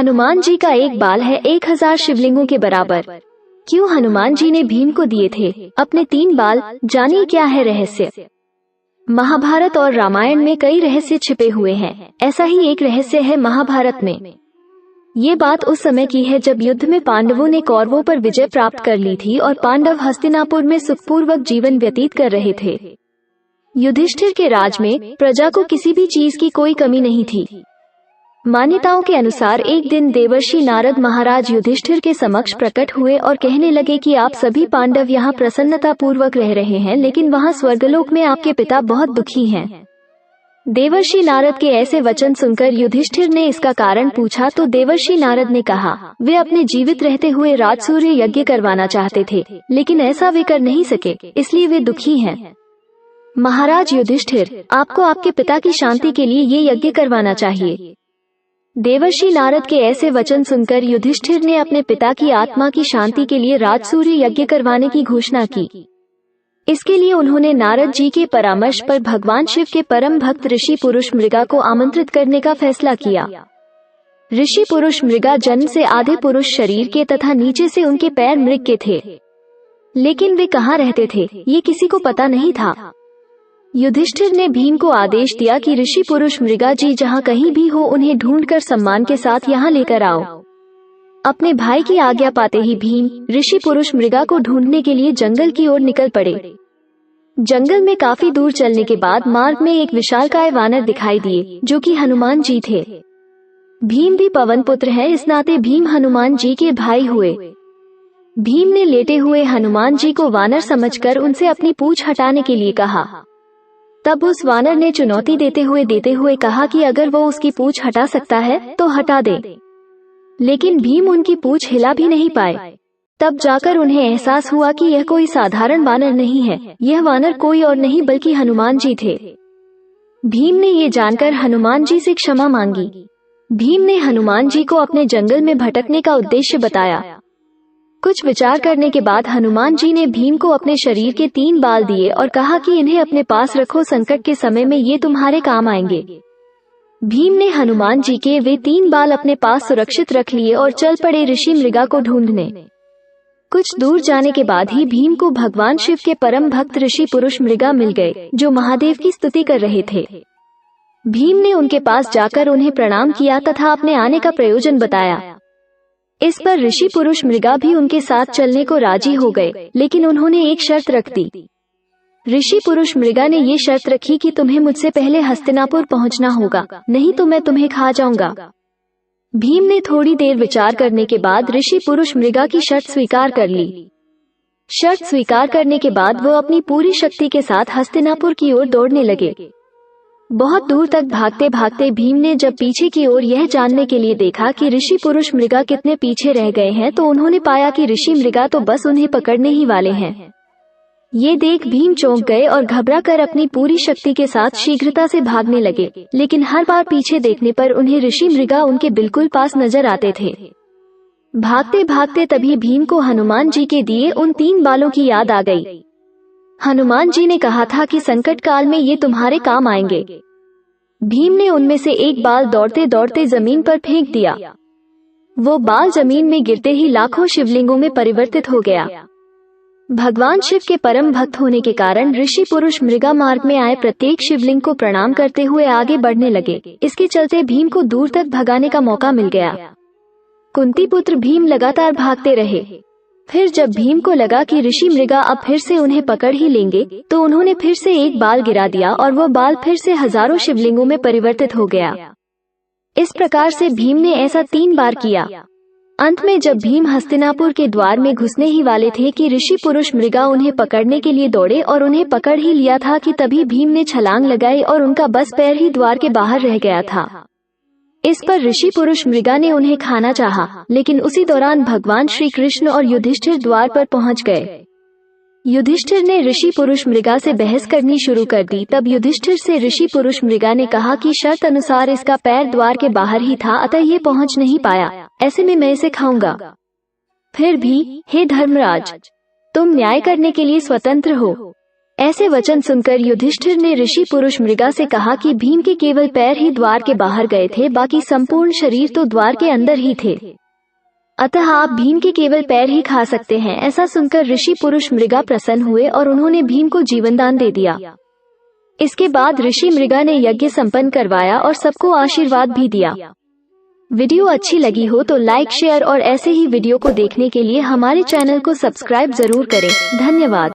हनुमान जी का एक बाल है 1000 शिवलिंगों के बराबर। क्यों हनुमान जी ने भीम को दिए थे अपने 3 बाल? जानिए क्या है रहस्य। महाभारत और रामायण में कई रहस्य छिपे हुए हैं। ऐसा ही एक रहस्य है महाभारत में। ये बात उस समय की है जब युद्ध में पांडवों ने कौरवों पर विजय प्राप्त कर ली थी और पांडव हस्तिनापुर में सुखपूर्वक जीवन व्यतीत कर रहे थे। युधिष्ठिर के राज में प्रजा को किसी भी चीज की कोई कमी नहीं थी। मान्यताओं के अनुसार एक दिन देवर्षि नारद महाराज युधिष्ठिर के समक्ष प्रकट हुए और कहने लगे कि आप सभी पांडव यहाँ प्रसन्नता पूर्वक रह रहे हैं, लेकिन वहाँ स्वर्गलोक में आपके पिता बहुत दुखी हैं। देवर्षि नारद के ऐसे वचन सुनकर युधिष्ठिर ने इसका कारण पूछा तो देवर्षि नारद ने कहा वे अपने जीवित रहते हुए राजसूय यज्ञ करवाना चाहते थे, लेकिन ऐसा वे कर नहीं सके, इसलिए वे दुखी हैं। महाराज युधिष्ठिर, आपको आपके पिता की शांति के लिए ये यज्ञ करवाना चाहिए। देवर्षि नारद के ऐसे वचन सुनकर युधिष्ठिर ने अपने पिता की आत्मा की शांति के लिए राजसूय यज्ञ करवाने की घोषणा की। इसके लिए उन्होंने नारद जी के परामर्श पर भगवान शिव के परम भक्त ऋषि पुरुष मृगा को आमंत्रित करने का फैसला किया। ऋषि पुरुष मृगा जन्म से आधे पुरुष शरीर के तथा नीचे से उनके पैर मृग के थे, लेकिन वे कहाँ रहते थे ये किसी को पता नहीं था। युधिष्ठिर ने भीम को आदेश दिया कि ऋषि पुरुष मृगा जी जहाँ कहीं भी हो उन्हें ढूंढकर सम्मान के साथ यहाँ लेकर आओ। अपने भाई की आज्ञा पाते ही भीम ऋषि पुरुष मृगा को ढूंढने के लिए जंगल की ओर निकल पड़े। जंगल में काफी दूर चलने के बाद मार्ग में एक विशालकाय वानर दिखाई दिए जो कि हनुमान जी थे। भीम भी पवन पुत्र है, इस नाते भीम हनुमान जी के भाई हुए। भीम ने लेटे हुए हनुमान जी को वानर समझकर उनसे अपनी पूंछ हटाने के लिए कहा। तब उस वानर ने चुनौती देते हुए कहा कि अगर वो उसकी पूंछ हटा सकता है तो हटा दे, लेकिन भीम उनकी पूंछ हिला भी नहीं पाए। तब जाकर उन्हें एहसास हुआ कि यह कोई साधारण वानर नहीं है, यह वानर कोई और नहीं बल्कि हनुमान जी थे। भीम ने ये जानकर हनुमान जी से क्षमा मांगी। भीम ने हनुमान जी को अपने जंगल में भटकने का उद्देश्य बताया। कुछ विचार करने के बाद हनुमान जी ने भीम को अपने शरीर के 3 बाल दिए और कहा कि इन्हें अपने पास रखो, संकट के समय में ये तुम्हारे काम आएंगे। भीम ने हनुमान जी के वे 3 बाल अपने पास सुरक्षित रख लिए और चल पड़े ऋषि मृगा को ढूंढने। कुछ दूर जाने के बाद ही भीम को भगवान शिव के परम भक्त ऋषि पुरुष मृगा मिल गए जो महादेव की स्तुति कर रहे थे। भीम ने उनके पास जाकर उन्हें प्रणाम किया तथा अपने आने का प्रयोजन बताया। इस पर ऋषि पुरुष मृगा भी उनके साथ चलने को राजी हो गए, लेकिन उन्होंने एक शर्त रख दी। ऋषि पुरुष मृगा ने ये शर्त रखी कि तुम्हें मुझसे पहले हस्तिनापुर पहुंचना होगा, नहीं तो मैं तुम्हें खा जाऊंगा। भीम ने थोड़ी देर विचार करने के बाद ऋषि पुरुष मृगा की शर्त स्वीकार कर ली। शर्त स्वीकार करने के बाद वो अपनी पूरी शक्ति के साथ हस्तिनापुर की ओर दौड़ने लगे। बहुत दूर तक भागते भागते भीम ने जब पीछे की ओर यह जानने के लिए देखा कि ऋषि पुरुष मृगा कितने पीछे रह गए हैं तो उन्होंने पाया कि ऋषि मृगा तो बस उन्हें पकड़ने ही वाले हैं। ये देख भीम चौंक गए और घबरा कर अपनी पूरी शक्ति के साथ शीघ्रता से भागने लगे, लेकिन हर बार पीछे देखने पर उन्हें ऋषि मृगा उनके बिल्कुल पास नजर आते थे। भागते भागते तभी भीम को हनुमान जी के दिए उन 3 बालों की याद आ गई। हनुमान जी ने कहा था कि संकट काल में ये तुम्हारे काम आएंगे। भीम ने उनमें से एक बाल दौड़ते दौड़ते जमीन पर फेंक दिया। वो बाल जमीन में गिरते ही लाखों शिवलिंगों में परिवर्तित हो गया। भगवान शिव के परम भक्त होने के कारण ऋषि पुरुष मृगा मार्ग में आए प्रत्येक शिवलिंग को प्रणाम करते हुए आगे बढ़ने लगे। इसके चलते भीम को दूर तक भगाने का मौका मिल गया। कुंती पुत्र भीम लगातार भागते रहे। फिर जब भीम को लगा कि ऋषि मृगा अब फिर से उन्हें पकड़ ही लेंगे तो उन्होंने फिर से एक बाल गिरा दिया और वो बाल फिर से हजारों शिवलिंगों में परिवर्तित हो गया। इस प्रकार से भीम ने ऐसा 3 बार किया। अंत में जब भीम हस्तिनापुर के द्वार में घुसने ही वाले थे कि ऋषि पुरुष मृगा उन्हें पकड़ने के लिए दौड़े और उन्हें पकड़ ही लिया था कि तभी भीम ने छलांग लगाई और उनका बस पैर ही द्वार के बाहर रह गया था। इस पर ऋषि पुरुष मृगा ने उन्हें खाना चाहा, लेकिन उसी दौरान भगवान श्री कृष्ण और युधिष्ठिर द्वार पर पहुंच गए। युधिष्ठिर ने ऋषि पुरुष मृगा से बहस करनी शुरू कर दी। तब युधिष्ठिर से ऋषि पुरुष मृगा ने कहा कि शर्त अनुसार इसका पैर द्वार के बाहर ही था, अतः ये पहुंच नहीं पाया, ऐसे में मैं इसे खाऊंगा। फिर भी हे धर्मराज, तुम न्याय करने के लिए स्वतंत्र हो। ऐसे वचन सुनकर युधिष्ठिर ने ऋषि पुरुष मृगा से कहा कि भीम के केवल पैर ही द्वार के बाहर गए थे, बाकी संपूर्ण शरीर तो द्वार के अंदर ही थे। अतः आप भीम के केवल पैर ही खा सकते हैं। ऐसा सुनकर ऋषि पुरुष मृगा प्रसन्न हुए और उन्होंने भीम को जीवनदान दे दिया। इसके बाद ऋषि मृगा ने यज्ञ संपन्न करवाया और सबको आशीर्वाद भी दिया। वीडियो अच्छी लगी हो तो लाइक, शेयर और ऐसे ही वीडियो को देखने के लिए हमारे चैनल को सब्सक्राइब जरूर करें। धन्यवाद।